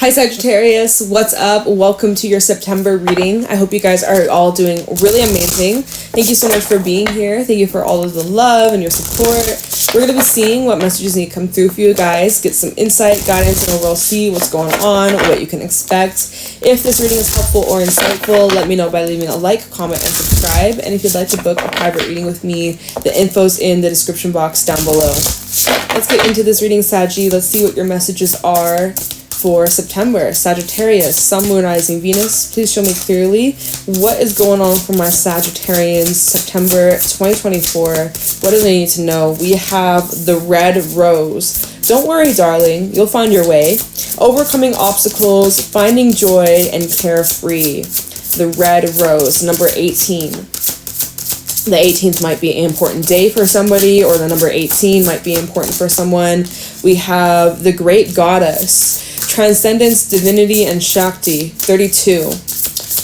Hi Sagittarius, what's up? Welcome to your September reading. I hope you guys are all doing really amazing. Thank you so much for being here. Thank you for all of the love and your support. We're going to be seeing what messages need to come through for you guys, get some insight, guidance, and we'll see what's going on, what you can expect. If this reading is helpful or insightful, let me know by leaving a like, comment, and subscribe. And if you'd like to book a private reading with me, the info's in the description box down below. Let's get into this reading, Saggy. Let's see what your messages are for September. Sagittarius, Sun, Moon, Rising, Venus, please show me clearly what is going on for my Sagittarians September 2024. What do they need to know? We have the red rose. Don't worry, darling, you'll find your way. Overcoming obstacles, finding joy, and carefree. The red rose, number 18. The 18th might be an important day for somebody, or the number 18 might be important for someone. We have the great goddess, transcendence, divinity, and Shakti, 32.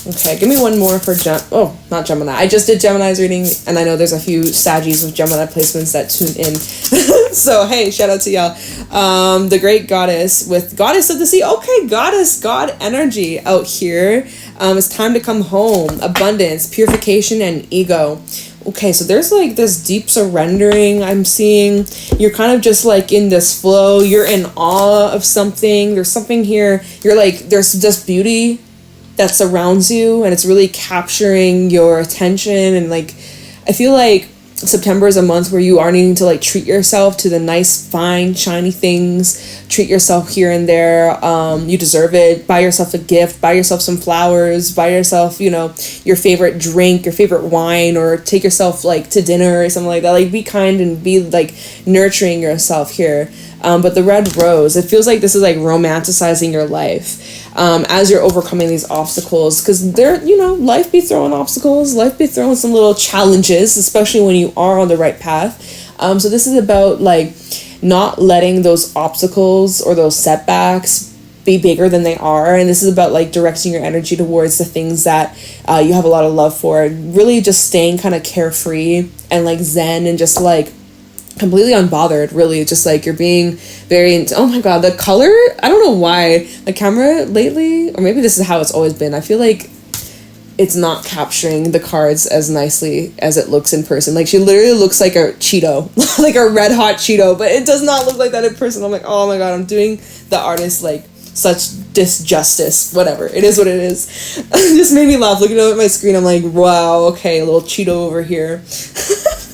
Okay, give me one more for not Gemini. I just did Gemini's reading, and I know there's a few Saggies with Gemini placements that tune in. So, hey, shout out to y'all. The great goddess with goddess of the sea. Okay, goddess, God energy out here. It's time to come home. Abundance, purification, and ego. Okay, so there's like this deep surrendering I'm seeing. You're kind of just like in this flow. You're in awe of something. There's something here. You're like, there's just beauty that surrounds you, and it's really capturing your attention. And like, I feel like September is a month where you are needing to like treat yourself to the nice, fine, shiny things. Treat yourself here and there. You deserve it. Buy yourself a gift. Buy yourself some flowers. Buy yourself, you know, your favorite drink, your favorite wine, or take yourself like to dinner or something like that. Like, be kind and be like nurturing yourself here. But the red rose, it feels like this is like romanticizing your life as you're overcoming these obstacles, because they're, you know, life be throwing obstacles, life be throwing some little challenges, especially when you are on the right path. So this is about like not letting those obstacles or those setbacks be bigger than they are, and this is about like directing your energy towards the things that you have a lot of love for. Really just staying kind of carefree and like zen and just like completely unbothered, really. Just like you're being very oh my god, the color, I don't know why the camera lately, or maybe this is how it's always been, I feel like it's not capturing the cards as nicely as it looks in person. Like, she literally looks like a Cheeto, like a red hot Cheeto, but it does not look like that in person. I'm like, oh my god, I'm doing the artist like such disjustice. Whatever, it is what it is. It just made me laugh looking up at my screen. I'm like, wow, okay, a little Cheeto over here.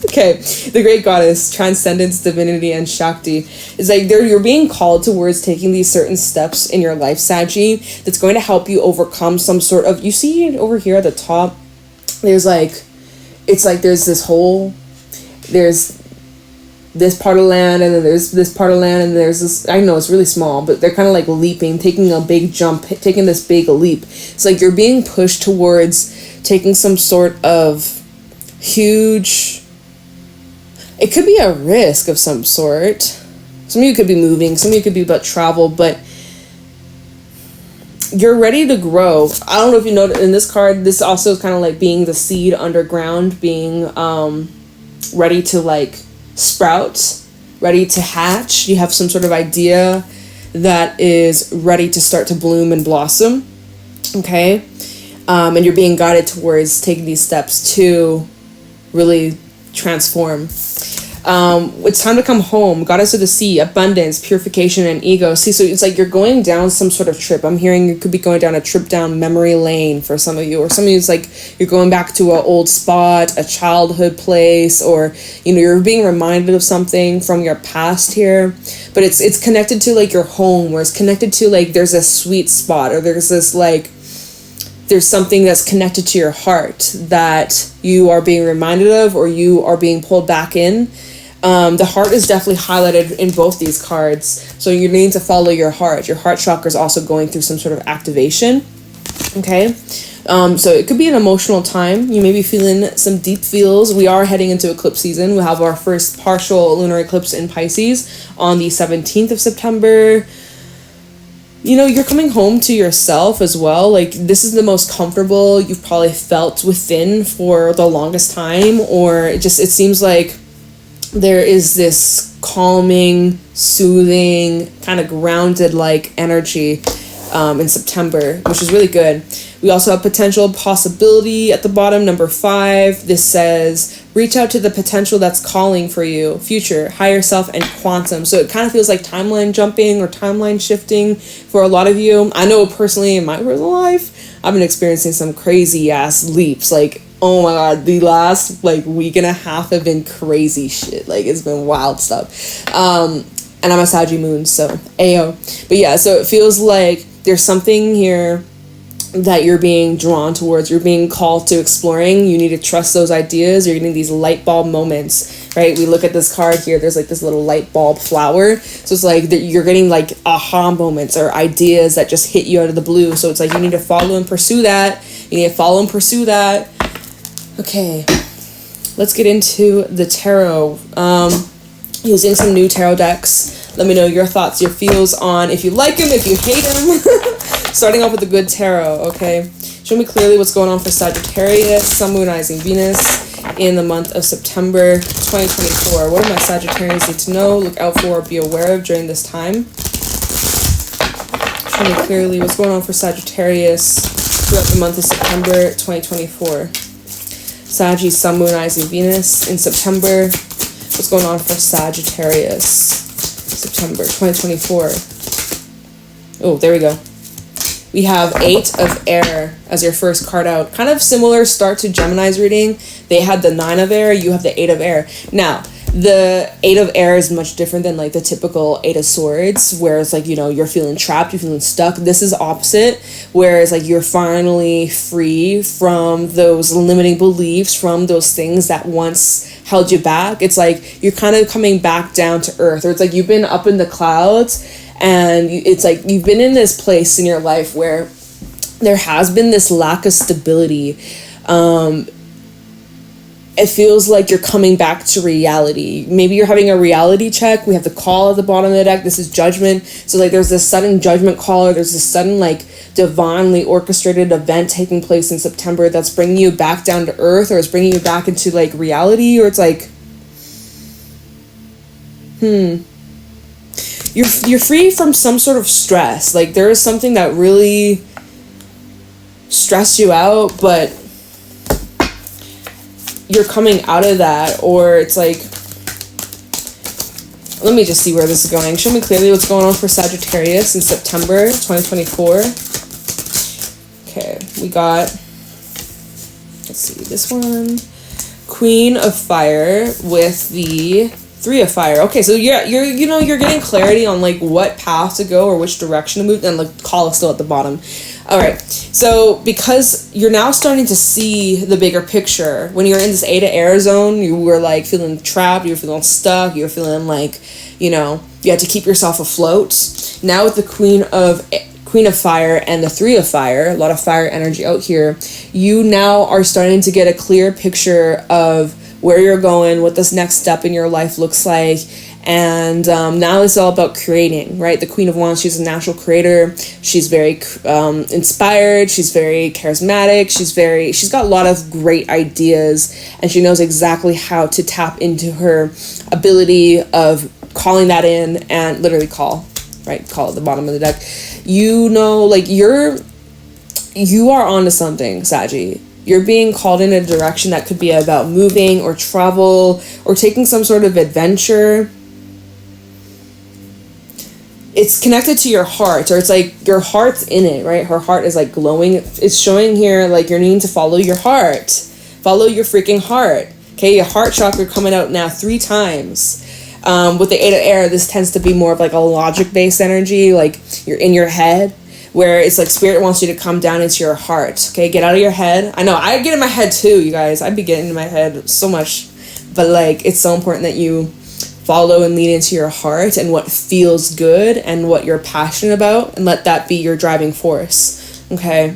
Okay, the great goddess, transcendence, divinity, and Shakti is like you're being called towards taking these certain steps in your life, Saggy, that's going to help you overcome some sort of, you see over here at the top, there's like, it's like there's this hole, there's this part of land, and then there's this part of land, and there's this, I know it's really small, but they're kind of like leaping, taking a big jump, taking this big leap. It's like you're being pushed towards taking some sort of huge, it could be a risk of some sort. Some of you could be moving, some of you could be about travel, but you're ready to grow. I don't know if you know, in this card, this also is kind of like being the seed underground, being ready to like sprout, ready to hatch. You have some sort of idea that is ready to start to bloom and blossom. Okay? And you're being guided towards taking these steps to really transform. It's time to come home. Goddess of the sea, abundance, purification, and ego. See, so it's like you're going down some sort of trip. I'm hearing you could be going down a trip down memory lane for some of you, or some of you it's like you're going back to an old spot, a childhood place, or you know, you're being reminded of something from your past here. But it's connected to like your home, or it's connected to like there's a sweet spot, or there's this like there's something that's connected to your heart that you are being reminded of, or you are being pulled back in. The heart is definitely highlighted in both these cards. So you need to follow your heart. Your heart chakra is also going through some sort of activation. Okay. So it could be an emotional time. You may be feeling some deep feels. We are heading into eclipse season. We have our first partial lunar eclipse in Pisces on the 17th of September. You know, you're coming home to yourself as well. Like, this is the most comfortable you've probably felt within for the longest time, or it seems like there is this calming, soothing, kind of grounded like energy in September, which is really good. We also have potential possibility at the bottom, number 5. This says, reach out to the potential that's calling for you, future, higher self, and quantum. So it kind of feels like timeline jumping or timeline shifting for a lot of you. I know personally in my personal life, I've been experiencing some crazy ass leaps. Like, oh my god, the last like week and a half have been crazy shit. Like, it's been wild stuff. And I'm a Saggy moon, so ayo. But yeah, so it feels like there's something here that you're being drawn towards, you're being called to exploring. You need to trust those ideas. You're getting these light bulb moments, right? We look at this card here, there's like this little light bulb flower. So it's like you're getting like aha moments or ideas that just hit you out of the blue. So it's like you need to follow and pursue that. You need to follow and pursue that. Okay, let's get into the tarot. Using some new tarot decks. Let me know your thoughts, your feels on if you like them, if you hate them. Starting off with the good tarot, okay? Show me clearly what's going on for Sagittarius, Sun, Moon, Rising, Venus in the month of September 2024. What do my Sagittarians need to know, look out for, or be aware of during this time? Show me clearly what's going on for Sagittarius throughout the month of September 2024. Saggy, Sun, Moon, Rising, Venus in September. What's going on for Sagittarius? September 2024. Oh, there we go. We have 8 of Air as your first card out. Kind of similar start to Gemini's reading. They had the 9 of Air. You have the 8 of Air. Now, the 8 of Air is much different than like the typical 8 of Swords, where it's like, you know, you're feeling trapped, you're feeling stuck. This is opposite, whereas like you're finally free from those limiting beliefs, from those things that once held you back. It's like you're kind of coming back down to earth, or it's like you've been up in the clouds, and it's like you've been in this place in your life where there has been this lack of stability. It feels like you're coming back to reality. Maybe you're having a reality check. We have the call at the bottom of the deck. This is judgment. So like there's this sudden judgment call, or there's this sudden like divinely orchestrated event taking place in September that's bringing you back down to earth, or it's bringing you back into like reality, or it's like, you're free from some sort of stress. Like there is something that really stressed you out, but you're coming out of that. Or it's like, let me just see where this is going. Show me clearly what's going on for Sagittarius in September 2024. Okay, we got, let's see, this one, Queen of Fire with the 3 of Fire. Okay, so you're getting clarity on like what path to go or which direction to move, and the call is still at the bottom. All right, so because you're now starting to see the bigger picture. When you're in this 8 of Air zone, you were like feeling trapped, you were feeling stuck, you were feeling like, you know, you had to keep yourself afloat. Now with the Queen of Fire and the 3 of Fire, a lot of fire energy out here, you now are starting to get a clear picture of where you're going, what this next step in your life looks like. And now it's all about creating, right? The Queen of Wands, she's a natural creator. She's very inspired. She's very charismatic. She's got a lot of great ideas, and she knows exactly how to tap into her ability of calling that in and literally call, right? Call at the bottom of the deck. You know, like you are onto something, Saggy. You're being called in a direction that could be about moving or travel or taking some sort of adventure. It's connected to your heart, or it's like your heart's in it, right? Her heart is like glowing. It's showing here like you're needing to follow your heart. Follow your freaking heart. Okay, your heart chakra coming out now 3 times. With the 8 of Air, this tends to be more of like a logic-based energy, like you're in your head, where it's like Spirit wants you to come down into your heart. Okay, get out of your head. I know, I get in my head too, you guys. I be getting in my head so much. But like, it's so important that you follow and lean into your heart and what feels good and what you're passionate about, and let that be your driving force. Okay.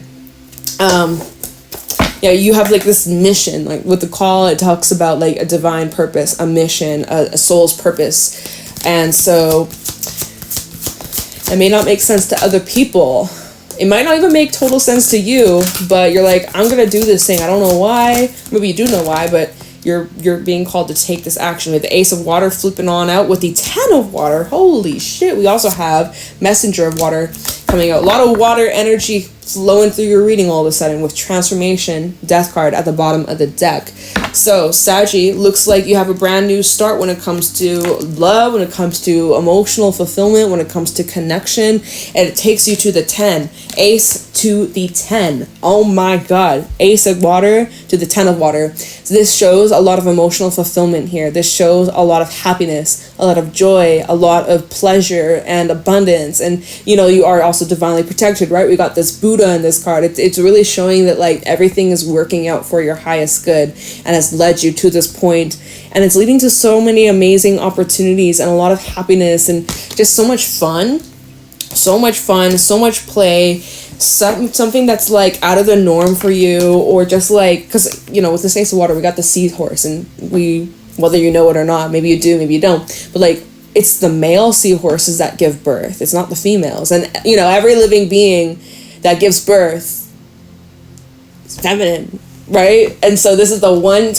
Yeah, you have like this mission, like with the call, it talks about like a divine purpose, a mission, a soul's purpose. And so it may not make sense to other people. It might not even make total sense to you, but you're like, I'm going to do this thing. I don't know why. Maybe you do know why, but you're being called to take this action. With the Ace of Water flipping on out with the 10 of Water. Holy shit. We also have Messenger of Water. coming out. A lot of water energy flowing through your reading all of a sudden with transformation, death card at the bottom of the deck. So Saggy, looks like you have a brand new start when it comes to love, when it comes to emotional fulfillment, when it comes to connection, and it takes you to the 10. Ace to the 10. Oh my god. Ace of water to the 10 of water. So this shows a lot of emotional fulfillment here. This shows a lot of happiness, a lot of joy, a lot of pleasure and abundance. And you know, you are also divinely protected, right? We got this Buddha in this card. It's really showing that like everything is working out for your highest good and has led you to this point. And it's leading to so many amazing opportunities and a lot of happiness and just so much fun. So much fun, so much play, something that's like out of the norm for you, or just like, because you know, with the Ace of Water, we got the seahorse, and we, whether you know it or not, maybe you do, maybe you don't, but like, it's the male seahorses that give birth. It's not the females. And you know, every living being that gives birth is feminine, right? And so this is the one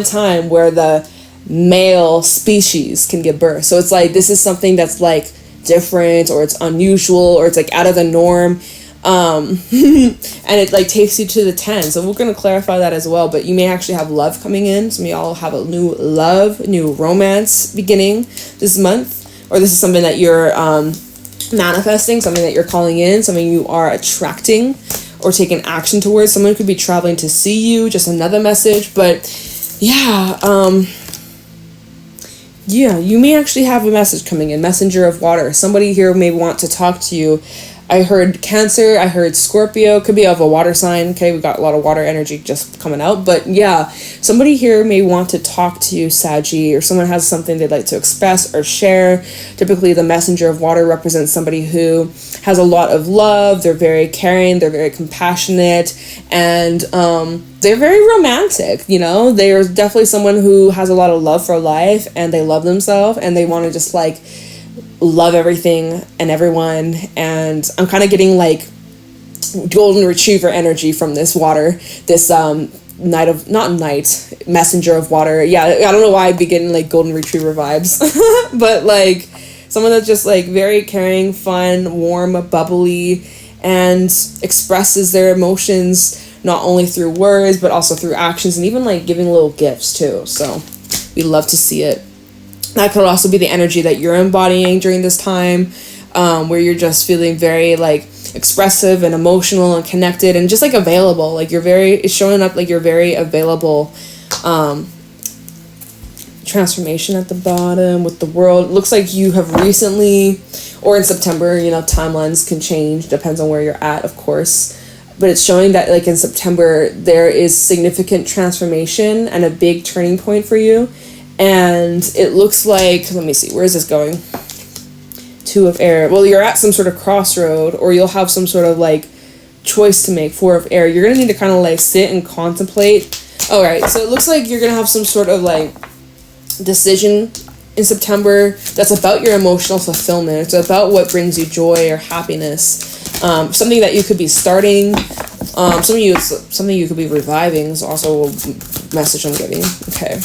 time where the male species can give birth. So it's like, this is something that's like different, or it's unusual, or it's like out of the norm, and it like takes you to the 10. So we're going to clarify that as well. But you may actually have love coming in. Some of y'all have a new love, new romance beginning this month, or this is something that you're manifesting, something that you're calling in, something you are attracting or taking action towards. Someone could be traveling to see you, just another message. But yeah, you may actually have a message coming in. Messenger of water. Somebody here may want to talk to you. I heard Cancer. I heard Scorpio. Could be of a water sign. Okay, we got a lot of water energy just coming out. But yeah, somebody here may want to talk to you, Saggy, or someone has something they'd like to express or share. Typically, the messenger of water represents somebody who has a lot of love. They're very caring. They're very compassionate. And they're very romantic, you know? They're definitely someone who has a lot of love for life, and they love themselves, and they want to just like love everything and everyone. And I'm kind of getting like golden retriever energy from this water, this messenger of water. Yeah, I don't know why I begin like golden retriever vibes, but like someone that's just like very caring, fun, warm, bubbly, and expresses their emotions not only through words but also through actions, and even like giving little gifts too. So we love to see it. That could also be the energy that you're embodying during this time, where you're just feeling very like expressive and emotional and connected and just like available. Like it's showing up like you're very available. Transformation at the bottom with the world. It looks like you have recently, or in September, you know, timelines can change, depends on where you're at, of course. But it's showing that like in September, there is significant transformation and a big turning point for you. And it looks like, let me see, where is this going? Two of air. Well, you're at some sort of crossroad, or you'll have some sort of like choice to make. Four of air. You're going to need to kind of like sit and contemplate. All right. So it looks like you're going to have some sort of like decision in September that's about your emotional fulfillment. It's about what brings you joy or happiness. Something that you could be starting. Something you could be reviving is also a message I'm getting. Okay.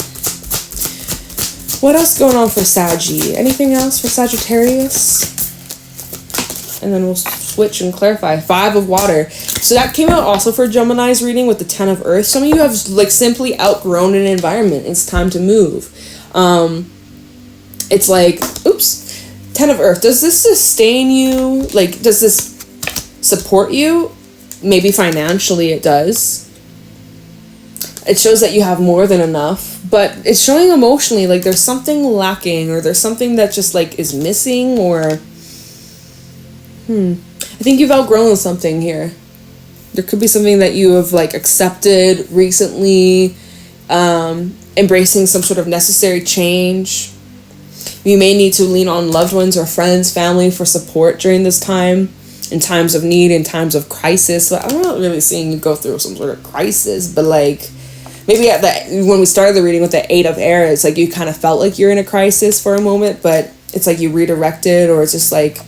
What else going on for Saggy? Anything else for Sagittarius? And then we'll switch and clarify. 5 of water. So that came out also for Gemini's reading with the 10 of earth. Some of you have like simply outgrown an environment. It's time to move. It's like, oops, 10 of earth. Does this sustain you? Like, does this support you? Maybe financially it does. It shows that you have more than enough, but it's showing emotionally like there's something lacking, or there's something that just like is missing, or I think you've outgrown something here. There could be something that you have like accepted recently, embracing some sort of necessary change. You may need to lean on loved ones or friends, family for support during this time, in times of need, in times of crisis. So I'm not really seeing you go through some sort of crisis, but like maybe when we started the reading with the 8 of air, it's like you kind of felt like you're in a crisis for a moment, but it's like you redirected, or it's just like,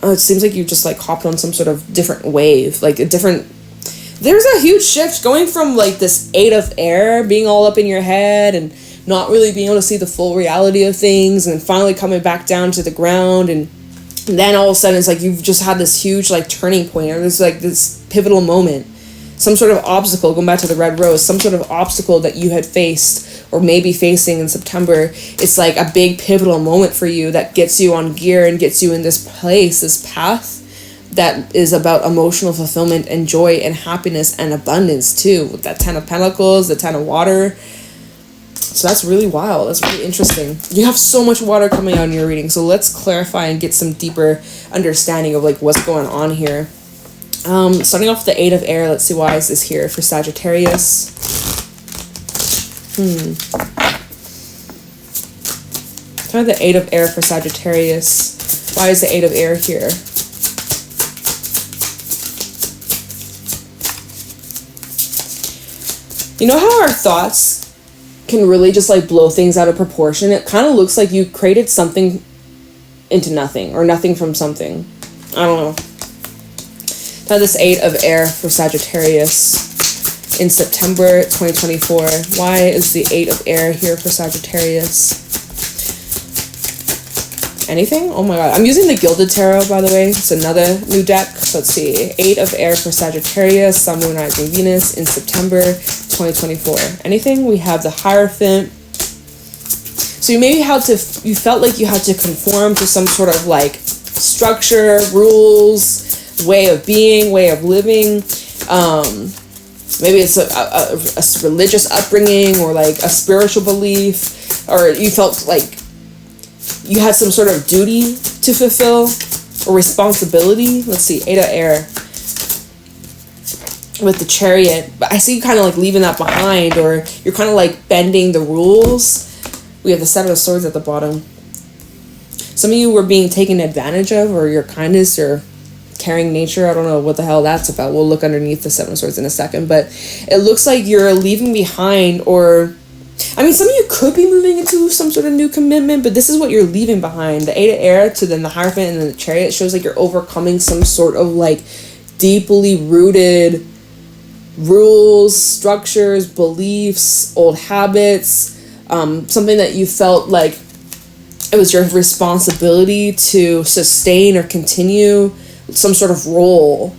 it seems like you just like hopped on some sort of different wave, like there's a huge shift going from like this 8 of air being all up in your head and not really being able to see the full reality of things, and then finally coming back down to the ground and And then all of a sudden it's like you've just had this huge like turning point, or there's like this pivotal moment, some sort of obstacle, going back to the red rose, some sort of obstacle that you had faced or maybe facing in September. It's like a big pivotal moment for you that gets you on gear and gets you in this place, this path that is about emotional fulfillment and joy and happiness and abundance too, with that 10 of Pentacles, the 10 of water. So that's really wild. That's really interesting. You have so much water coming out in your reading. So let's clarify and get some deeper understanding of like what's going on here. Starting off with the 8 of air. Let's see, why is this here for Sagittarius? Try the 8 of air for Sagittarius. Why is the 8 of air here? You know how our thoughts can really just like blow things out of proportion? It kind of looks like you created something into nothing, or nothing from something. I don't know. Now this 8 of air for Sagittarius in September 2024. Why is the 8 of air here for Sagittarius? Anything? Oh my god. I'm using the Gilded Tarot, by the way. It's another new deck. So let's see. 8 of air for Sagittarius, Sun, Moon, Rising, Venus in September 2024. Anything? We have the Hierophant. So you maybe you felt like you had to conform to some sort of like structure, rules, way of being, way of living. Maybe it's a religious upbringing, or like a spiritual belief, or you felt like you had some sort of duty to fulfill or responsibility. Let's see, 8 of air with the Chariot. But I see you kind of like leaving that behind, or you're kind of like bending the rules. We have the 7 of swords at the bottom. Some of you were being taken advantage of, or your kindness or caring nature. I don't know what the hell that's about. We'll look underneath the 7 of swords in a second. But it looks like you're leaving behind, or I mean, some of you could be moving into some sort of new commitment, but this is what you're leaving behind. The 8 of air to then the Hierophant and then the Chariot shows like you're overcoming some sort of like deeply rooted rules, structures, beliefs, old habits, something that you felt like it was your responsibility to sustain or continue some sort of role.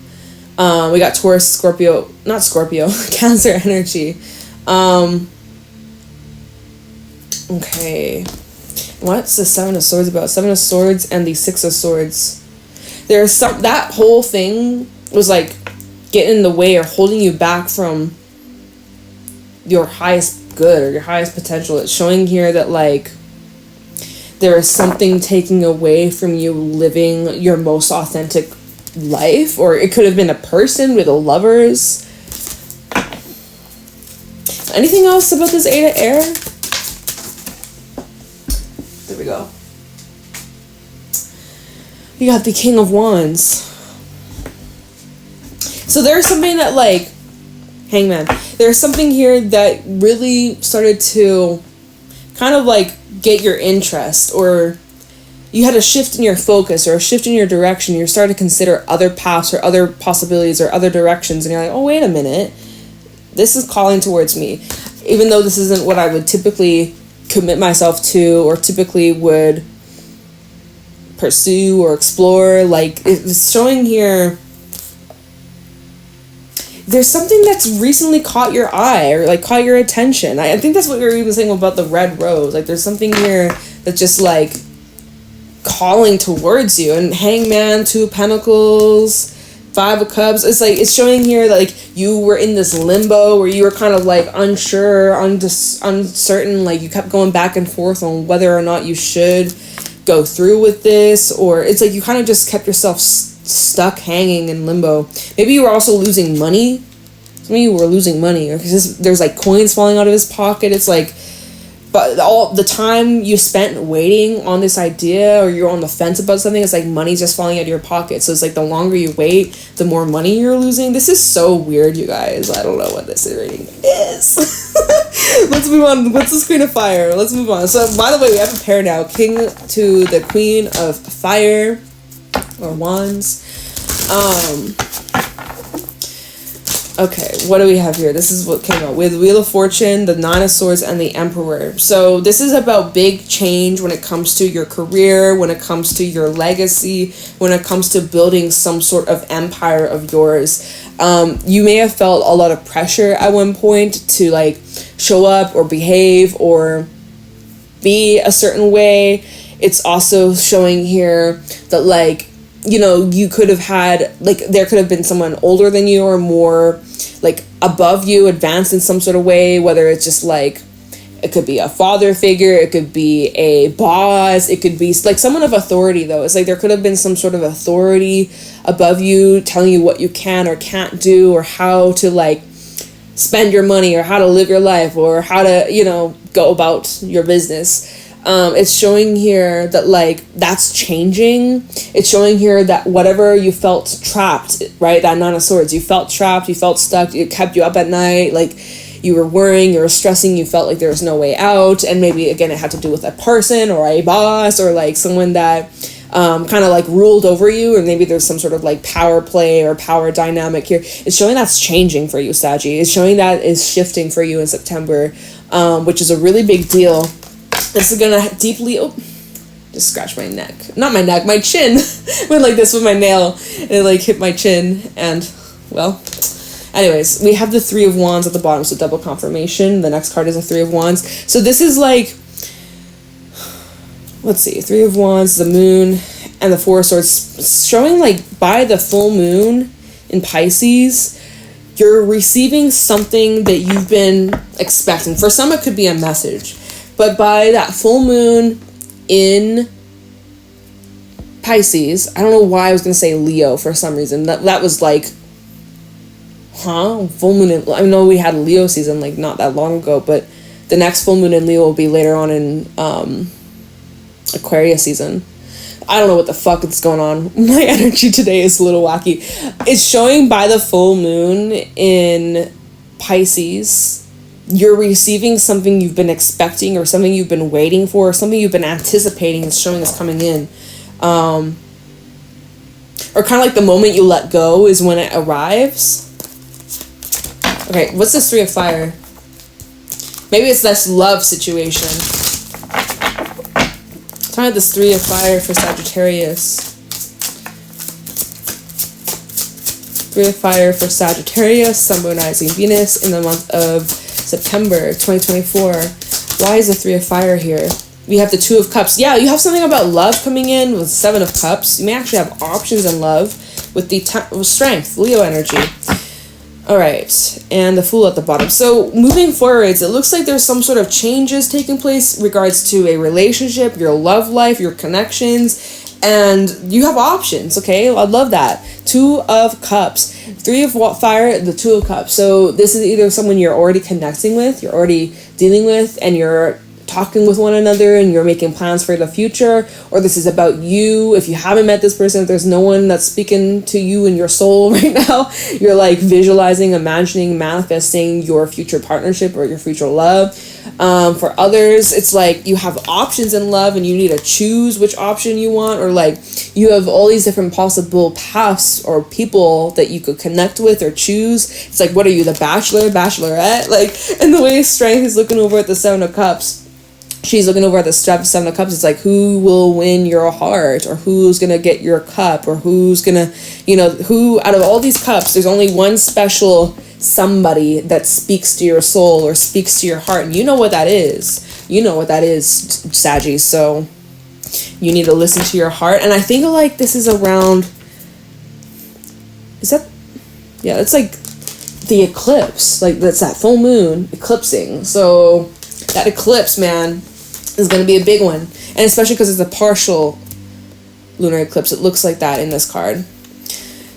We got Taurus, Scorpio, not Scorpio, Cancer energy. Okay, what's the 7 of swords about? 7 of swords and the 6 of swords. There's some, that whole thing was like getting in the way or holding you back from your highest good or your highest potential. It's showing here that like there is something taking away from you living your most authentic life, or it could have been a person with a lovers. Anything else about this 8 of air? There we go. You got the King of Wands. So there's something that like, Hangman, there's something here that really started to kind of like get your interest, or you had a shift in your focus or a shift in your direction. You're starting to consider other paths or other possibilities or other directions, and you're like, oh, wait a minute, this is calling towards me. Even though this isn't what I would typically commit myself to or typically would pursue or explore, like it's showing here there's something that's recently caught your eye or like caught your attention. I think that's what we were even saying about the red rose. Like there's something here that's just like calling towards you. And Hangman, 2 of Pentacles, 5 of Cups. It's like it's showing here that like you were in this limbo where you were kind of like unsure, uncertain. Like you kept going back and forth on whether or not you should go through with this, or it's like you kind of just kept yourself stuck hanging in limbo. Maybe you were also losing money. Some of you were losing money, or because there's like coins falling out of his pocket. It's like, but all the time you spent waiting on this idea, or you're on the fence about something, it's like money's just falling out of your pocket. So it's like the longer you wait, the more money you're losing. This is so weird, you guys. I don't know what this reading is. Let's move on. What's the Queen of Fire? Let's move on. So by the way, we have a pair now. King to the Queen of Fire, or Wands. Okay, what do we have here? This is what came out with Wheel of Fortune, the Nine of Swords, and the Emperor. So this is about big change when it comes to your career, when it comes to your legacy, when it comes to building some sort of empire of yours. You may have felt a lot of pressure at one point to like show up or behave or be a certain way. It's also showing here that like, you know, you could have had, like, there could have been someone older than you or more, like, above you, advanced in some sort of way, whether it's just, like, it could be a father figure, it could be a boss, it could be, like, someone of authority, though. It's like there could have been some sort of authority above you telling you what you can or can't do or how to, like, spend your money or how to live your life or how to, you know, go about your business. It's showing here that, like, that's changing. It's showing here that whatever you felt trapped, right? That Nine of Swords, you felt trapped, you felt stuck, it kept you up at night, like, you were worrying, you were stressing, you felt like there was no way out, and maybe, again, it had to do with a person or a boss or, like, someone that kind of, like, ruled over you, or maybe there's some sort of, like, power play or power dynamic here. It's showing that's changing for you, Saggy. It's showing that is shifting for you in September, which is a really big deal. This is gonna deeply, just scratch my neck. Not my neck, my chin. Went like this with my nail. It like hit my chin and, well, anyways, we have the Three of Wands at the bottom, so double confirmation. The next card is a Three of Wands. So this is like, let's see, Three of Wands, the Moon, and the Four of Swords. Showing like by the full moon in Pisces, you're receiving something that you've been expecting. For some, it could be a message. But by that full moon in Pisces, I don't know why I was going to say Leo for some reason. That was like, full moon in, I know we had a Leo season like not that long ago, but the next full moon in Leo will be later on in Aquarius season. I don't know what the fuck is going on. My energy today is a little wacky. It's showing by the full moon in Pisces, you're receiving something you've been expecting or something you've been waiting for or something you've been anticipating is showing is coming in. Or kind of like the moment you let go is when it arrives. Okay, what's this Three of Fire? Maybe it's this love situation. Trying this Three of Fire for Sagittarius. Three of Fire for Sagittarius, Sun, Moon, Rising, Venus in the month of September 2024. Why is the Three of Fire here? We have the Two of Cups. Yeah, you have something about love coming in with Seven of Cups. You may actually have options in love with the Strength, Leo energy. All right, and the Fool at the bottom. So moving forwards, it looks like there's some sort of changes taking place in regards to a relationship, your love life, your connections, and you have options, okay? I love that. Two of Cups. Three of Fire, the Two of Cups. So this is either someone you're already connecting with, you're already dealing with, and you're talking with one another and you're making plans for the future, or this is about you. If you haven't met this person, if there's no one that's speaking to you in your soul right now, you're like visualizing, imagining, manifesting your future partnership or your future love. For others, it's like you have options in love and you need to choose which option you want, or like you have all these different possible paths or people that you could connect with or choose. It's like, what are you, the bachelor, bachelorette? Like, and the way Strength is looking over at the Seven of Cups, she's looking over at the Seven of Cups. It's like, who will win your heart, or who's gonna get your cup, or who's gonna, you know, who out of all these cups, there's only one special somebody that speaks to your soul or speaks to your heart, and you know what that is. You know what that is, Saggy. So you need to listen to your heart. And I think like this is around, is that, yeah, it's like the eclipse, like that's that full moon eclipsing. So that eclipse, man, is going to be a big one. And especially because it's a partial lunar eclipse. It looks like that in this card.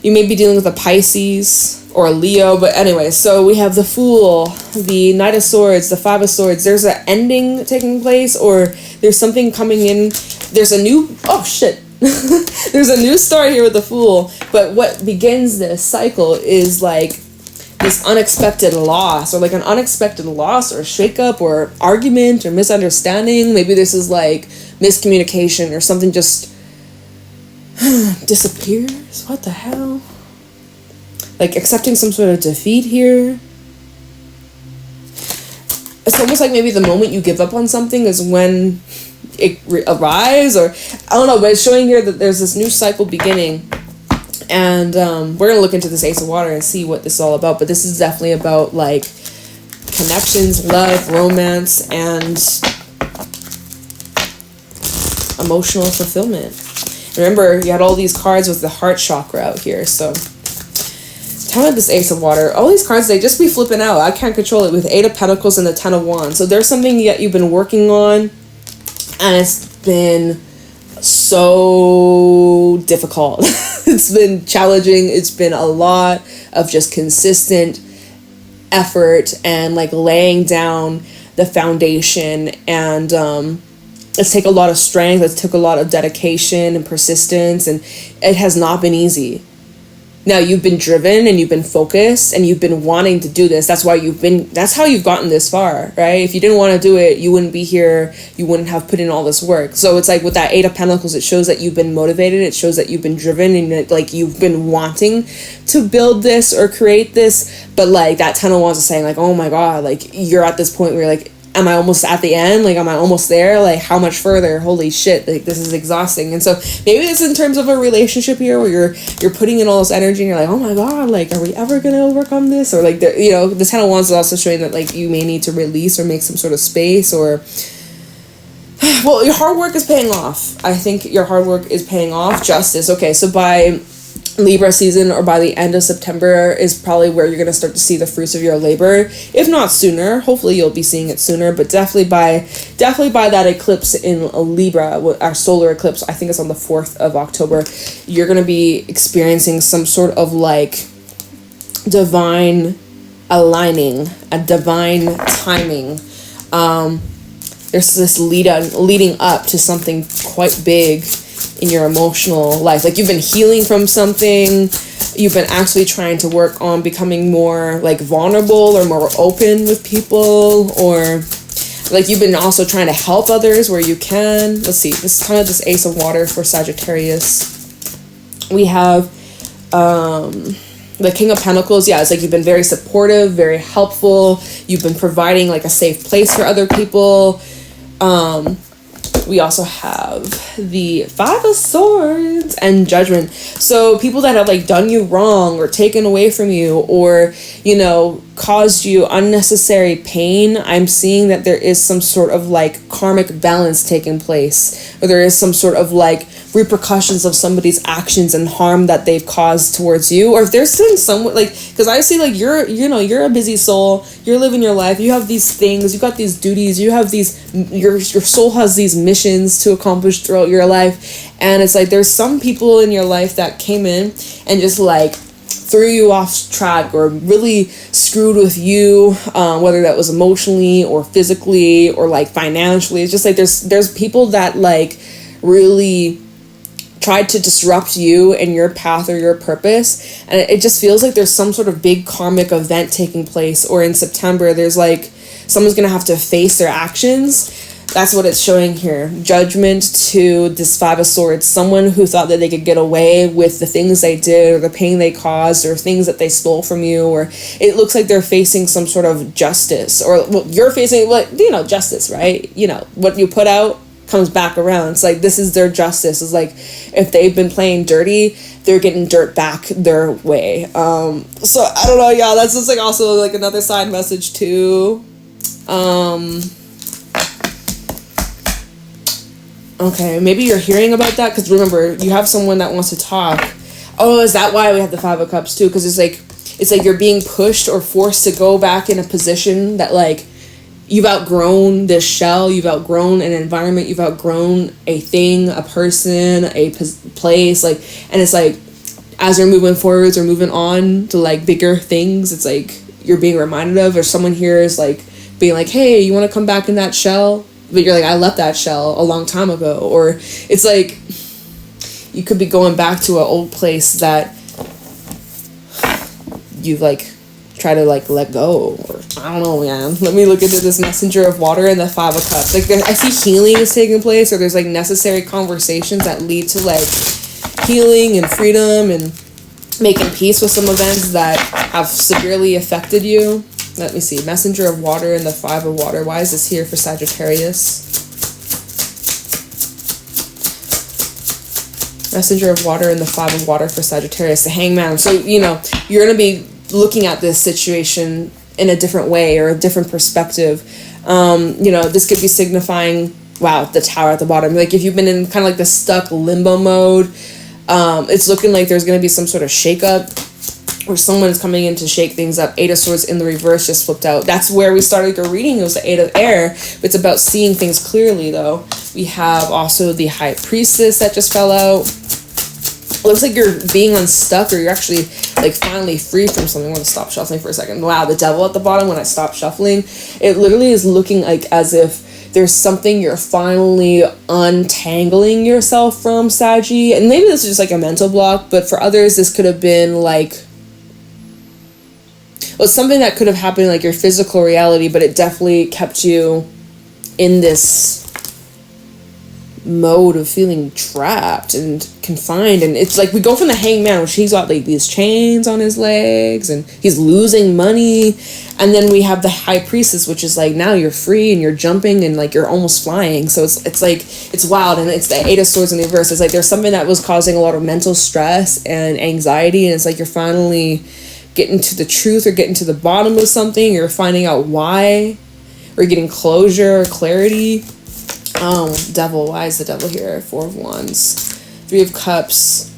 You may be dealing with a Pisces or a Leo. But anyway, so we have the Fool, the Knight of Swords, the Five of Swords. There's an ending taking place, or there's something coming in. There's a new... Oh, shit. There's a new start here with the Fool. But what begins this cycle is like this unexpected loss, or like an unexpected loss or shakeup or argument or misunderstanding. Maybe this is like miscommunication or something just disappears. What the hell? like accepting some sort of defeat here. It's almost like maybe the moment you give up on something is when it arrives, or I don't know, but it's showing here that there's this new cycle beginning. And we're gonna look into this Ace of Water and see what this is all about, but this is definitely about like connections, love, romance, and emotional fulfillment. Remember, you had all these cards with the heart chakra out here, so tell me this Ace of Water. All these cards, they just be flipping out. I can't control it with 8 of Pentacles and the 10 of Wands. So there's something that you've been working on, and it's been so difficult. It's been challenging. It's been a lot of just consistent effort and like laying down the foundation, and it's taken a lot of strength. It took a lot of dedication and persistence, and it has not been easy. Now, you've been driven and you've been focused and you've been wanting to do this. That's how you've gotten this far, right? If you didn't want to do it, you wouldn't be here. You wouldn't have put in all this work. So it's like with that 8 of Pentacles, it shows that you've been motivated. It shows that you've been driven, and that, like, you've been wanting to build this or create this. But like that 10 of Wands is saying like, oh my God, like you're at this point where you're like, am I almost at the end? Like, am I almost there? Like, how much further? Holy shit, like this is exhausting. And so maybe this is in terms of a relationship here where you're putting in all this energy and you're like, oh my God, like, are we ever gonna overcome this? Or like, the 10 of Wands is also showing that like you may need to release or make some sort of space, or well, your hard work is paying off. I think your hard work is paying off. Justice. Okay, so by Libra season, or by the end of September, is probably where you're going to start to see the fruits of your labor, if not sooner. Hopefully you'll be seeing it sooner, but definitely by that eclipse in Libra, our solar eclipse, I think it's on the 4th of October, you're going to be experiencing some sort of like divine aligning, a divine timing. There's this leading up to something quite big in your emotional life. Like you've been healing from something, you've been actually trying to work on becoming more like vulnerable or more open with people, or like you've been also trying to help others where you can. Let's see, this is kind of this Ace of Water for Sagittarius. We have the King of Pentacles. Yeah, it's like you've been very supportive, very helpful. You've been providing like a safe place for other people. We also have the 5 of Swords and Judgment. So people that have like done you wrong or taken away from you, or, you know, caused you unnecessary pain, I'm seeing that there is some sort of like karmic balance taking place, or there is some sort of like repercussions of somebody's actions and harm that they've caused towards you. Or if there's some like, because I see like you're a busy soul, you're living your life, you have these things, you got these duties, you have these, your soul has these missions to accomplish throughout your life, and it's like there's some people in your life that came in and just like threw you off track or really screwed with you, whether that was emotionally or physically or like financially. It's just like there's people that like really tried to disrupt you and your path or your purpose, and it just feels like there's some sort of big karmic event taking place. Or in September there's like someone's gonna have to face their actions. That's what it's showing here. Judgment to this 5 of Swords. Someone who thought that they could get away with the things they did, or the pain they caused, or things that they stole from you, or it looks like they're facing some sort of justice, or well, you're facing what, you know, justice, right? You know, what you put out comes back around. It's like this is their justice. It's like if they've been playing dirty, they're getting dirt back their way. So I don't know, y'all. That's just like also like another side message too. Okay, maybe you're hearing about that because remember, you have someone that wants to talk. Oh, is that why we have the 5 of Cups too? Because it's like you're being pushed or forced to go back in a position that like you've outgrown this shell, you've outgrown an environment, you've outgrown a thing, a person, a place, like, and it's like as you're moving forwards or moving on to like bigger things, it's like you're being reminded of, or someone here is like being like, hey, you want to come back in that shell? But you're like, I left that shell a long time ago. Or it's like you could be going back to an old place that you've like try to like let go, or I don't know, man. Let me look into this Messenger of Water and the 5 of Cups. Like I see healing is taking place, or there's like necessary conversations that lead to like healing and freedom, and making peace with some events that have severely affected you. Let me see. Messenger of water and the 5 of water. Why is this here for Sagittarius? Messenger of water and the 5 of water for Sagittarius. The Hangman. So, you know, you're going to be looking at this situation in a different way or a different perspective. You know, this could be signifying, wow, the Tower at the bottom. Like, if you've been in kind of like the stuck limbo mode, it's looking like there's going to be some sort of shakeup, or someone is coming in to shake things up. 8 of Swords in the reverse just flipped out. That's where we started our reading. It was the 8 of Air. It's about seeing things clearly, though. We have also the High Priestess that just fell out. It looks like you're being unstuck, or you're actually like finally free from something. I'm going to stop shuffling for a second. Wow, the Devil at the bottom when I stop shuffling. It literally is looking like as if there's something you're finally untangling yourself from, Saggy. And maybe this is just like a mental block, but for others, this could have been like, well, something that could have happened in like your physical reality, but it definitely kept you in this mode of feeling trapped and confined. And it's like we go from the Hangman, which he's got like these chains on his legs and he's losing money, and then we have the High Priestess, which is like now you're free and you're jumping and like you're almost flying. So it's like it's wild. And it's the 8 of Swords in the reverse. It's like there's something that was causing a lot of mental stress and anxiety, and it's like you're finally getting to the truth or getting to the bottom of something. You're finding out why, or getting closure or clarity. Devil. Why is the Devil here? 4 of Wands. 3 of Cups.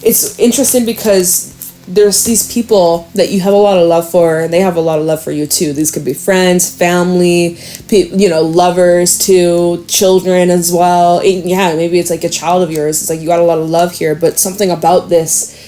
It's interesting because there's these people that you have a lot of love for, and they have a lot of love for you too. These could be friends, family, you know, lovers too, children as well. Yeah, maybe it's like a child of yours. It's like you got a lot of love here, but something about this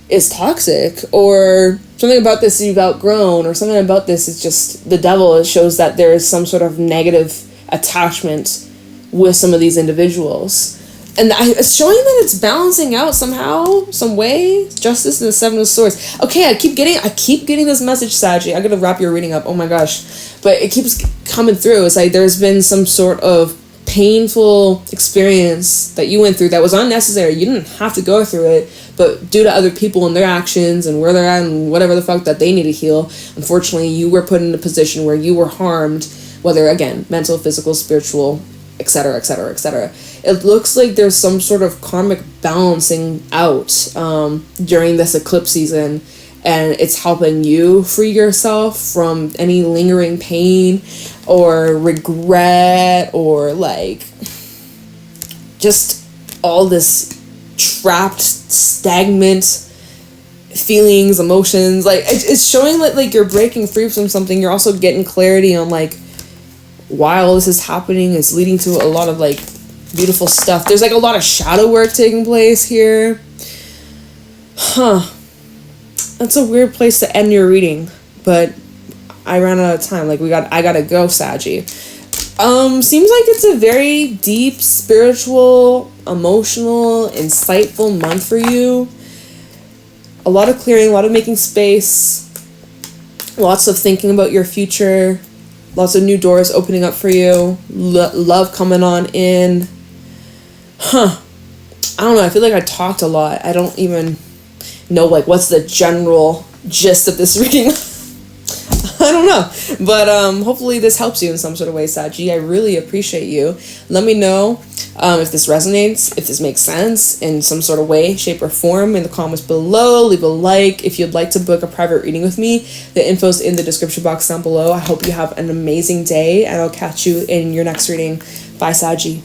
is toxic, or something about this you've outgrown, or something about this is just the Devil. It shows that there is some sort of negative attachment with some of these individuals. And it's showing that it's balancing out somehow, some way. Justice and the 7 of Swords. Okay, I keep getting this message, Saggy. I gotta wrap your reading up. Oh my gosh. But it keeps coming through. It's like there's been some sort of painful experience that you went through that was unnecessary. You didn't have to go through it, but due to other people and their actions and where they're at and whatever the fuck that they need to heal, unfortunately, you were put in a position where you were harmed, whether, again, mental, physical, spiritual, etc., etc., etc. It looks like there's some sort of karmic balancing out during this eclipse season, and it's helping you free yourself from any lingering pain or regret or like just all this trapped, stagnant feelings, emotions. Like it's showing that like you're breaking free from something. You're also getting clarity on like why all this is happening. It's leading to a lot of like beautiful stuff. There's like a lot of shadow work taking place here. That's a weird place to end your reading, but I ran out of time. Like I gotta go, Saggy. Seems like it's a very deep, spiritual, emotional, insightful month for you. A lot of clearing, a lot of making space, lots of thinking about your future, lots of new doors opening up for you, love coming on in. I don't know, I feel like I talked a lot. I don't even know like what's the general gist of this reading. I don't know, but hopefully this helps you in some sort of way, Saggy. I really appreciate you. Let me know if this resonates, if this makes sense in some sort of way, shape, or form in the comments below. Leave a like if you'd like to book a private reading with me. The info's in the description box down below. I hope you have an amazing day, and I'll catch you in your next reading. Bye, Saggy.